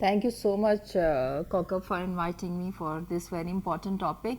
Thank you so much, Kokab, for inviting me for this very important topic.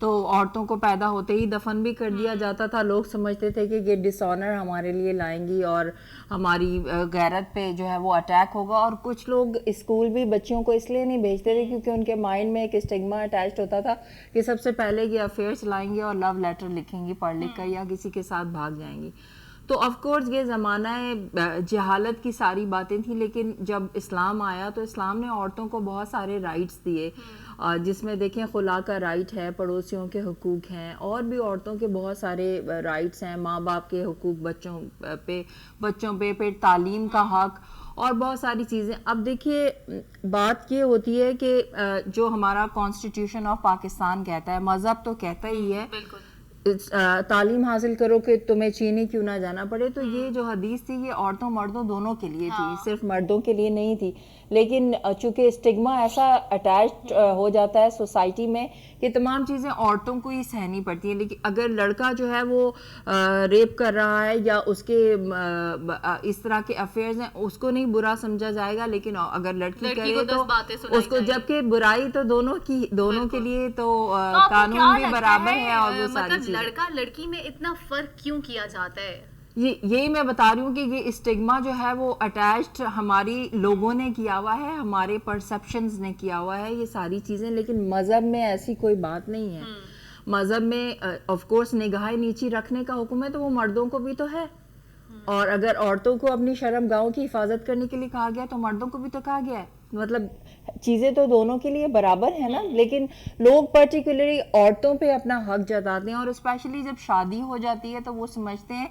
تو عورتوں کو پیدا ہوتے ہی دفن بھی کر دیا جاتا تھا. لوگ سمجھتے تھے کہ یہ ڈس آنر ہمارے لیے لائیں گی اور ہماری غیرت پہ جو ہے وہ اٹیک ہوگا. اور کچھ لوگ اسکول بھی بچیوں کو اس لیے نہیں بھیجتے تھے کیونکہ ان کے مائنڈ میں ایک اسٹگما اٹیچڈ ہوتا تھا کہ سب سے پہلے یہ افیئر چلائیں گے اور لو لیٹر لکھیں گی پڑھ لکھ کر یا کسی کے ساتھ بھاگ جائیں گی. تو آف کورس یہ زمانہ جہالت کی ساری باتیں تھیں, لیکن جب اسلام آیا تو اسلام نے عورتوں کو بہت سارے رائٹس دیے, جس میں دیکھیں خلا کا رائٹ ہے, پڑوسیوں کے حقوق ہیں, اور بھی عورتوں کے بہت سارے رائٹس ہیں, ماں باپ کے حقوق بچوں پہ پھر تعلیم کا حق اور بہت ساری چیزیں. اب دیکھیے بات یہ ہوتی ہے کہ جو ہمارا کانسٹیٹیوشن آف پاکستان کہتا ہے, مذہب تو کہتا ہی ہے تعلیم حاصل کرو کہ تمہیں چینی کیوں نہ جانا پڑے, تو یہ جو حدیث تھی یہ عورتوں مردوں دونوں کے لیے تھی, صرف مردوں کے لیے نہیں تھی. لیکن چونکہ اسٹگما ایسا اٹیچڈ ہو جاتا ہے سوسائٹی میں کہ تمام چیزیں عورتوں کو ہی سہنی پڑتی ہیں. لیکن اگر لڑکا جو ہے وہ ریپ کر رہا ہے یا اس کے اس طرح کے افیئرز ہیں, اس کو نہیں برا سمجھا جائے گا, لیکن اگر لڑکی کرے تو اس کو, جبکہ برائی تو دونوں کے لیے تو قانون بھی برابر ہے. اور وہ ساری چیزیں لڑکا لڑکی میں اتنا فرق کیوں کیا جاتا ہے, یہی میں بتا رہی ہوں کہ یہ اسٹگما جو ہے وہ اٹیچڈ ہماری لوگوں نے کیا ہوا ہے, ہمارے پرسپشنز نے کیا ہوا ہے یہ ساری چیزیں. لیکن مذہب میں ایسی کوئی بات نہیں ہے. مذہب میں آف کورس نگاہ نیچی رکھنے کا حکم ہے, تو وہ مردوں کو بھی تو ہے. اور اگر عورتوں کو اپنی شرم گاہوں کی حفاظت کرنے کے لیے کہا گیا تو مردوں کو بھی تو کہا گیا ہے. مطلب چیزیں تو دونوں کے لیے برابر ہے نا. لیکن لوگ پرٹیکولرلی عورتوں پہ اپنا حق جتاتے ہیں, اور اسپیشلی جب شادی ہو جاتی ہے تو وہ سمجھتے ہیں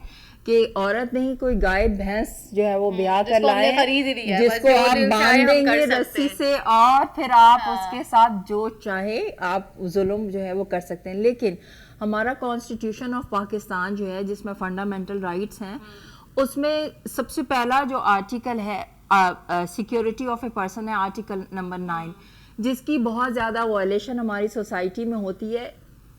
کہ عورت نہیں کوئی گائے بھینس جو ہے وہ بیاہ کر لائے, جس کو آپ باندھ دیں گے رسی سے اور پھر آپ اس کے ساتھ جو چاہے آپ ظلم جو ہے وہ کر سکتے ہیں. لیکن ہمارا کانسٹیٹیوشن آف پاکستان جو ہے جس میں فنڈامنٹل رائٹس ہیں, اس میں سب سے پہلا جو آرٹیکل ہے سیکیورٹی آف اے پرسن ہے, آرٹیکل نمبر 9, جس کی بہت زیادہ وائلیشن ہماری سوسائٹی میں ہوتی ہے.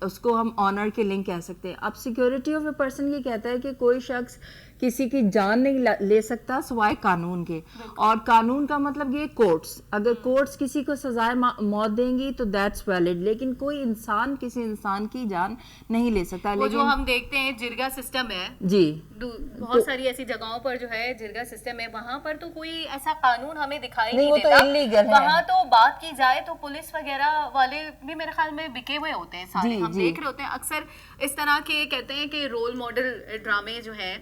اس کو ہم آنر کے لنک کہہ سکتے ہیں. اب سیکیورٹی آف اے پرسن یہ کہتا ہے کہ کوئی شخص کسی کی جان نہیں لے سکتا سوائے قانون کے, اور قانون کا مطلب یہ کورٹس, اگر کورٹس کسی کو سزائے موت دیں گی تو دیٹس ویلڈ, لیکن کوئی انسان کسی انسان کی جان نہیں لے سکتا. وہ جو ہم دیکھتے ہیں جرگا سسٹم ہے, جی بہت ساری ایسی جگہوں پر جو ہے جرگا سسٹم ہے, وہاں پر تو کوئی ایسا قانون ہمیں دکھائی نہیں دیتا. وہاں تو بات کی جائے تو پولیس وغیرہ والے بھی میرے خیال میں بکے ہوئے ہوتے ہیں سارے. ہم دیکھ رہے ہوتے ہیں اکثر اس طرح کے کہتے ہیں کہ رول ماڈل ڈرامے جو ہیں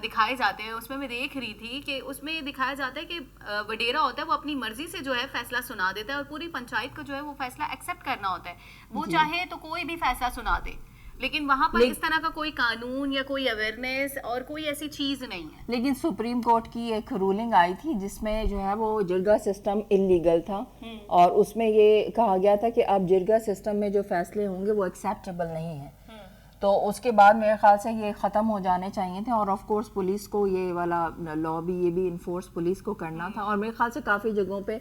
دکھائے جاتے ہیں. اس میں دیکھ رہی تھی کہ اس میں دکھایا جاتا ہے کہ وڈیرا ہوتا ہے وہ اپنی مرضی سے جو ہے فیصلہ سنا دیتا ہے, اور پوری پنچایت کو جو ہے وہ فیصلہ ایکسیپٹ کرنا ہوتا ہے. وہ چاہے تو کوئی بھی فیصلہ سنا دے, لیکن وہاں پر اس طرح کا کوئی قانون یا کوئی اویئرنیس اور کوئی ایسی چیز نہیں ہے. لیکن سپریم کورٹ کی ایک رولنگ آئی تھی جس میں جو ہے وہ جرگا سسٹم انلیگل تھا, اور اس میں یہ کہا گیا تھا کہ اب جرگا سسٹم میں جو فیصلے ہوں گے وہ ایکسیپٹیبل نہیں ہیں. تو اس کے بعد میرے خیال سے یہ ختم ہو جانے چاہیے تھے, اور آف کورس پولیس کو یہ والا لا بھی یہ بھی انفورس پولیس کو کرنا تھا, اور میرے خیال سے کافی جگہوں پہ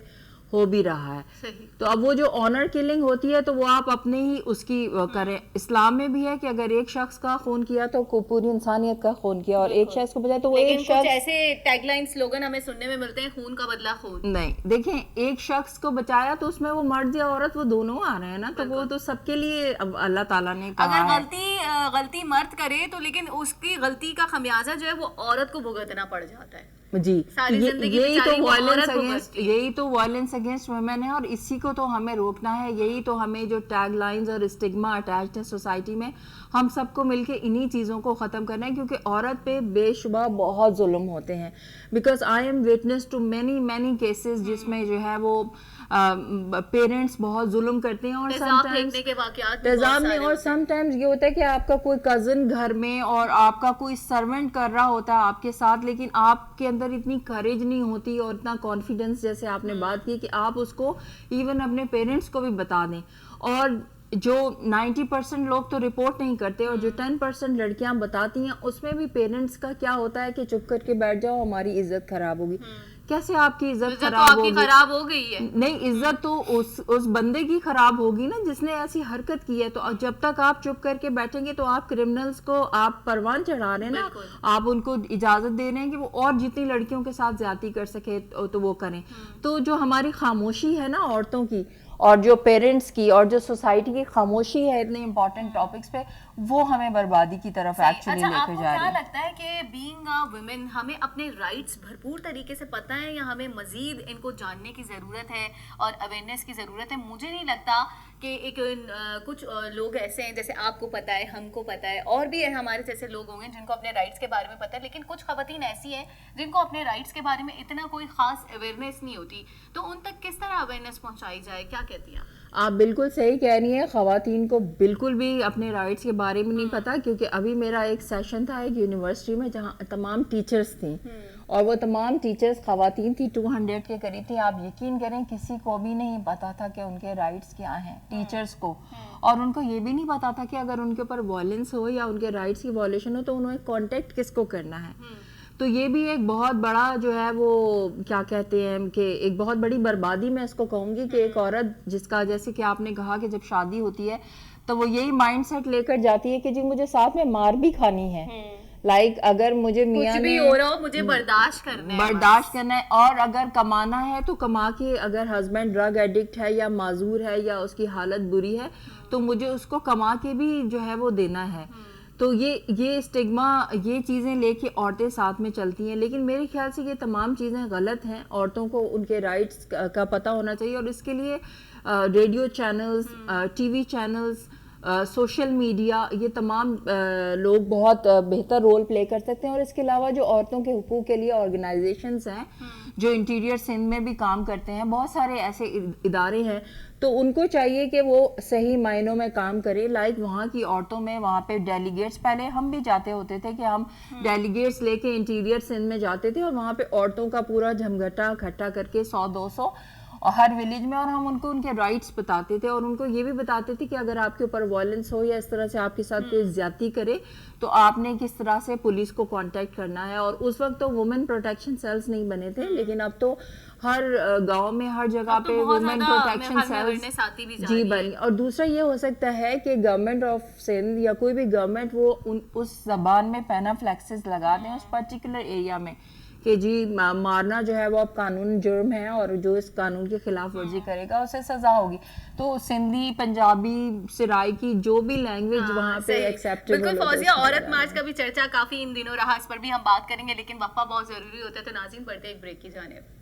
ہو بھی رہا ہے. تو اب وہ جو آنر کلنگ ہوتی ہے تو وہ آپ اپنے ہی اس کی کریں. اسلام میں بھی ہے کہ اگر ایک شخص کا خون کیا تو پوری انسانیت کا خون کیا, اور ایک شخص کو بجائے تو وہ ایک شخص, ایسے ٹیگ لائن سلوگن ہمیں سننے میں ملتے ہیں, خون کا بدلہ خون. نہیں دیکھیں, ایک شخص کو بچایا تو اس میں وہ مرد یا عورت وہ دونوں آ رہے ہیں نا, تو وہ تو سب کے لیے اللہ تعالیٰ نے کہا ہے. اگر غلطی مرد کرے تو لیکن اس کی غلطی کا خمیازہ جو ہے وہ عورت کو بھگتنا پڑ جاتا ہے. جی, یہی تو وائلنس اگینسٹ ویمن ہے, اور اسی کو تو ہمیں روکنا ہے. یہی تو ہمیں جو ٹیگ لائنز اور اسٹگما اٹیچڈ ہے سوسائٹی میں, ہم سب کو مل کے انہی چیزوں کو ختم کرنا ہے, کیونکہ عورت پہ بے شبہ بہت ظلم ہوتے ہیں. Because I am witness to many cases جس میں جو ہے وہ پیرنٹس بہت ظلم کرتے ہیں, اور تیزاب میں, اور سم ٹائمز یہ ہوتا ہے کہ آپ کا کوئی کزن گھر میں اور آپ کا کوئی سرونٹ کر رہا ہوتا ہے آپ کے ساتھ, لیکن آپ کے اندر اتنی کریج نہیں ہوتی اور اتنا کانفیڈنس, جیسے آپ نے بات کی کہ آپ اس کو ایون اپنے پیرنٹس کو بھی بتا دیں. اور جو 90% لوگ تو رپورٹ نہیں کرتے, اور جو 10% لڑکیاں بتاتی ہیں اس میں بھی پیرنٹس کا کیا ہوتا ہے کہ چپ کر کے بیٹھ جاؤ, ہماری عزت خراب ہوگی. کیسے آپ کی عزت خراب ہو گئی ہے؟ نہیں, عزت تو اس بندے کی خراب ہوگی نا جس نے ایسی حرکت کی ہے. تو جب تک آپ چپ کر کے بیٹھیں گے تو آپ کرمنلز کو آپ پروان چڑھا رہے ہیں نا, آپ ان کو اجازت دے رہے ہیں کہ وہ اور جتنی لڑکیوں کے ساتھ زیادتی کر سکے تو وہ کریں. تو جو ہماری خاموشی ہے نا عورتوں کی, اور جو پیرنٹس کی اور جو سوسائٹی کی خاموشی ہے اتنے امپورٹنٹ ٹاپکس پہ وہ ہمیں بربادی کی طرف ایکچولی لے کر جا رہی ہے. کیا لگتا ہے کہ بینگ ویمن ہمیں اپنے رائٹس بھرپور طریقے سے پتہ ہے یا ہمیں مزید ان کو جاننے کی ضرورت ہے اور اویئرنیس کی ضرورت ہے؟ مجھے نہیں لگتا کہ ایک کچھ لوگ ایسے ہیں جیسے آپ کو پتہ ہے, ہم کو پتہ ہے, اور بھی ہمارے جیسے لوگ ہوں گے جن کو اپنے رائٹس کے بارے میں پتہ ہے, لیکن کچھ خواتین ایسی ہیں جن کو اپنے رائٹس کے بارے میں اتنا کوئی خاص اویئرنیس نہیں ہوتی. تو ان تک کس طرح اویئرنیس پہنچائی جائے؟ کیا کہتی ہیں آپ؟ بالکل صحیح کہہ رہی ہیں, خواتین کو بالکل بھی اپنے رائٹس کے بارے میں نہیں پتا, کیونکہ ابھی میرا ایک سیشن تھا ایک یونیورسٹی میں جہاں تمام ٹیچرز تھیں اور وہ تمام ٹیچرز خواتین تھی, 200 کے قریب تھی. آپ یقین کریں کسی کو بھی نہیں پتا تھا کہ ان کے رائٹس کیا ہیں, ٹیچرز کو, اور ان کو یہ بھی نہیں پتا تھا کہ اگر ان کے اوپر وائلنس ہو یا ان کے رائٹس کی وائلیشن ہو تو انہیں کانٹیکٹ کس کو کرنا ہے. تو یہ بھی ایک بہت بڑا جو ہے وہ کیا کہتے ہیں کہ ایک بہت بڑی بربادی میں اس کو کہوں گی کہ ایک عورت جس کا جیسے کہ آپ نے کہا کہ جب شادی ہوتی ہے تو وہ یہی مائنڈ سیٹ لے کر جاتی ہے کہ جی مجھے ساتھ میں مار بھی کھانی ہے, لائک اگر مجھے میاں نے ہو رہا ہو مجھے برداشت کرنا ہے, اور اگر کمانا ہے تو کما کے, اگر ہسبینڈ ڈرگ ایڈکٹ ہے یا معذور ہے یا اس کی حالت بری ہے تو مجھے اس کو کما کے بھی جو ہے وہ دینا ہے. تو یہ اسٹگما, یہ چیزیں لے کے عورتیں ساتھ میں چلتی ہیں. لیکن میرے خیال سے یہ تمام چیزیں غلط ہیں. عورتوں کو ان کے رائٹس کا پتہ ہونا چاہیے, اور اس کے لیے radio channels, T V channels, social media, یہ تمام لوگ بہت بہتر رول پلے کر سکتے ہیں. اور اس کے علاوہ جو عورتوں کے حقوق کے لیے آرگنائزیشنز ہیں جو انٹیریئر سندھ میں بھی کام کرتے ہیں, بہت سارے ایسے ادارے ہیں, تو ان کو چاہیے کہ وہ صحیح معنوں میں کام کرے. لائک وہاں کی عورتوں میں, وہاں پہ ڈیلیگیٹس, پہلے ہم بھی جاتے ہوتے تھے کہ ہم ڈیلیگیٹس لے کے انٹیریئر سندھ میں جاتے تھے اور وہاں پہ عورتوں کا پورا جھمگھٹا اکٹھا کر کے 100-200 ہر ولیج میں, اور ہم ان کو ان کے رائٹس بتاتے تھے اور ان کو یہ بھی بتاتے تھے کہ اگر آپ کے اوپر وائلنس ہو یا اس طرح سے آپ کے ساتھ کوئی زیادتی کرے تو آپ نے کس طرح سے پولیس کو کانٹیکٹ کرنا ہے. اور اس وقت تو وومن پروٹیکشن سیلز نہیں بنے تھے, لیکن اب تو ہر گاؤں میں ہر جگہ پہ وومن پروٹیکشن سیلز جی بنی. اور دوسرا یہ ہو سکتا ہے کہ گورنمنٹ آف سندھ یا کوئی بھی گورنمنٹ وہ اس زبان میں پینافلیکسز لگا دیں اس پرٹیکولر ایریا میں کہ جی مارنا جو ہے وہ اب قانون جرم ہے, اور جو اس قانون کی خلاف ورزی کرے گا اسے سزا ہوگی. تو سندھی, پنجابی, سرائکی, جو بھی لینگویج وہاں پہ ایکسیپٹیبل. بالکل فوزیہ, عورت مارچ کا بھی چرچا کافی ان دنوں رہا, اس پر بھی ہم بات کریں گے, لیکن وقفہ بہت ضروری ہوتا ہے. تو ناظرین بڑھتے ایک بریک کی جانب.